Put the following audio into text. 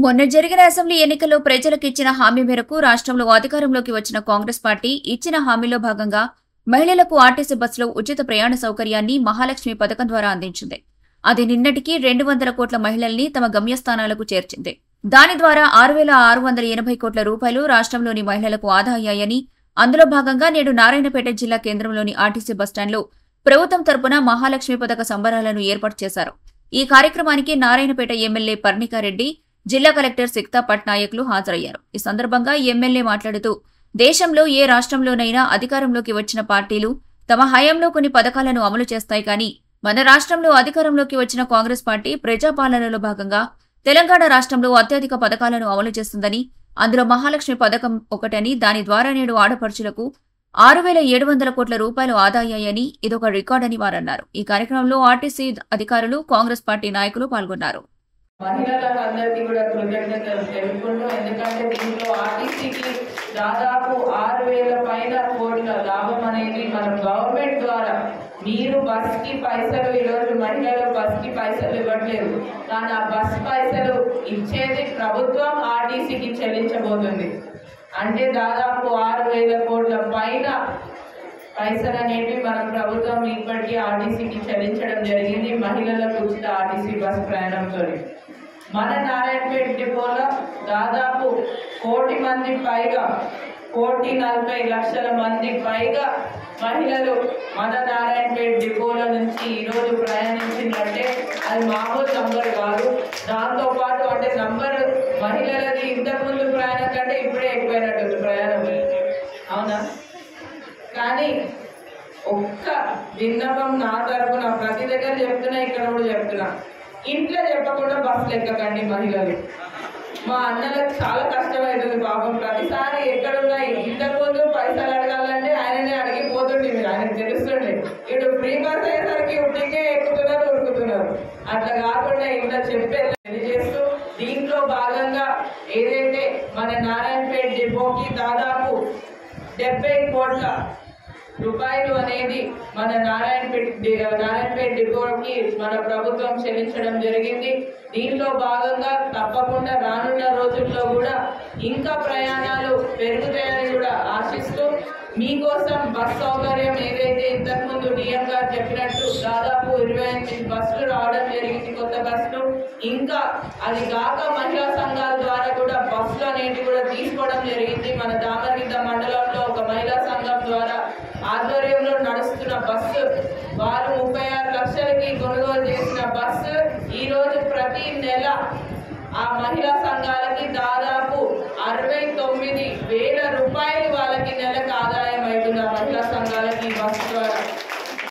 మొన్న జరిగిన అసెంబ్లీ ఎన్నికల్లో ప్రజలకు ఇచ్చిన హామీ మేరకు రాష్ట్రంలో అధికారంలోకి వచ్చిన కాంగ్రెస్ పార్టీ ఇచ్చిన హామీలో భాగంగా మహిళలకు ఆర్టీసీ బస్సులో ఉచిత ప్రయాణ సౌకర్యాన్ని మహాలక్ష్మి పథకం ద్వారా అందించింది. అది నిన్నటికి 200 కోట్ల మహిళల్ని తమ గమ్యస్థానాలకు చేర్చింది. దాని ద్వారా 6,680 కోట్ల రూపాయలు రాష్ట్రంలోని మహిళలకు ఆదా అయ్యాయని, అందులో భాగంగా నేడు నారాయణపేట జిల్లా కేంద్రంలోని ఆర్టీసీ బస్టాండ్లో ప్రభుత్వం తరపున మహాలక్ష్మి పథక సంబరాలను ఏర్పాటు చేశారు. ఈ కార్యక్రమానికి నారాయణపేట ఎమ్మెల్యే పర్ణికారెడ్డి, జిల్లా కలెక్టర్ సిక్తా పట్నాయకులు హాజరయ్యారు. ఈ సందర్భంగా ఎమ్మెల్యే మాట్లాడుతూ, దేశంలో ఏ రాష్ట్రంలోనైనా అధికారంలోకి వచ్చిన పార్టీలు తమ హయాంలో కొన్ని పథకాలను అమలు చేస్తాయి, కానీ మన రాష్ట్రంలో అధికారంలోకి వచ్చిన కాంగ్రెస్ పార్టీ ప్రజాపాలనలో భాగంగా తెలంగాణ రాష్ట్రంలో అత్యధిక పథకాలను అమలు చేస్తుందని, అందులో మహాలక్ష్మి పథకం ఒకటని, దాని ద్వారా నేడు ఆడపడుచులకు 6,700 కోట్ల రూపాయలు ఆదాయాయని, ఇదొక రికార్డని వారన్నారు. ఈ కార్యక్రమంలో ఆర్టీసీ అధికారులు, కాంగ్రెస్ పార్టీ నాయకులు పాల్గొన్నారు. మహిళలకు అందరికీ కూడా కృతజ్ఞతలు తెలుపుకుంటూ, ఎందుకంటే దీంట్లో ఆర్టీసీకి దాదాపు 6,000 పైన కోట్ల లాభం అనేది మన గవర్నమెంట్ ద్వారా. మీరు బస్కి పైసలు, ఈరోజు మహిళలు బస్కి పైసలు ఇవ్వట్లేదు, కానీ ఆ బస్ పైసలు ఇచ్చేది ప్రభుత్వం ఆర్టీసీకి చెల్లించబోతుంది. అంటే దాదాపు 6,000 కోట్ల పైన పైసలు అనేవి మన ప్రభుత్వం ఇప్పటికీ ఆర్టీసీకి చెల్లించడం జరిగింది, మహిళలకు ఉచిత ఆర్టీసీ బస్ ప్రయాణంతో. మన నారాయణపేట డిపోలో దాదాపు 1,00,00,000 మంది పైగా, 1,40,00,000 మంది పైగా మహిళలు మన నారాయణపేట డిపోల నుంచి ఈరోజు ప్రయాణించిందంటే అది మామూలు నంబర్ కాదు. దాంతోపాటు అంటే నంబర్ మహిళలది ఇంతకుముందు ప్రయాణం కంటే ఇప్పుడే ఎక్కువైనట్టుంది ప్రయాణం, అవునా? కానీ ఒక్క విన్నపం నా తరపున ప్రతి దగ్గర చెప్తున్నా, ఇక్కడ కూడా చెప్తున్నా, ఇంట్లో చెప్పకుండా బస్సులు ఎక్కకండి మహిళలు. మా అన్నలకు చాలా కష్టమవుతుంది పాపం. ప్రతిసారి ఎక్కడున్నా ఇంతకుముందు పైసలు అడగాలంటే ఆయననే అడిగిపోతుండే, ఆయనకు తెలుస్తుండే. ఇటు ఫ్రీ బస్ అయ్యేసరికి ఉట్టికే ఎక్కుతున్నారు, ఉరుకుతున్నారు. అట్లా కాకుండా ఇంట్లో చెప్పే తెలియజేస్తూ, దీంట్లో భాగంగా ఏదైతే మన నారాయణపేట డిపోకి దాదాపు 70 కోట్ల రూపాయలు అనేది మన నారాయణపేట డిపోకి మన ప్రభుత్వం చెల్లించడం జరిగింది. దీంట్లో భాగంగా తప్పకుండా రానున్న రోజుల్లో కూడా ఇంకా ప్రయాణాలు పెరుగుతాయని కూడా ఆశిస్తూ, మీకోసం బస్ సౌకర్యం ఏదైతే ఇంతకుముందు డిఎం గారు చెప్పినట్టు దాదాపు 28 బస్సులు రావడం జరిగింది, కొత్త బస్సులు. ఇంకా అది కాక మహిళా సంఘాల ద్వారా కూడా బస్సులు అనేవి కూడా తీసుకోవడం జరిగింది. మన దామరగిద్ద మండలంలో ఒక మహిళా సంఘం ద్వారా ఆధ్వర్యంలో నడుస్తున్న బస్సు, వారు 36 లక్షలకి కొనుగోలు చేసిన బస్సు ఈరోజు ప్రతి నెల ఆ మహిళా సంఘాలకి దాదాపు 69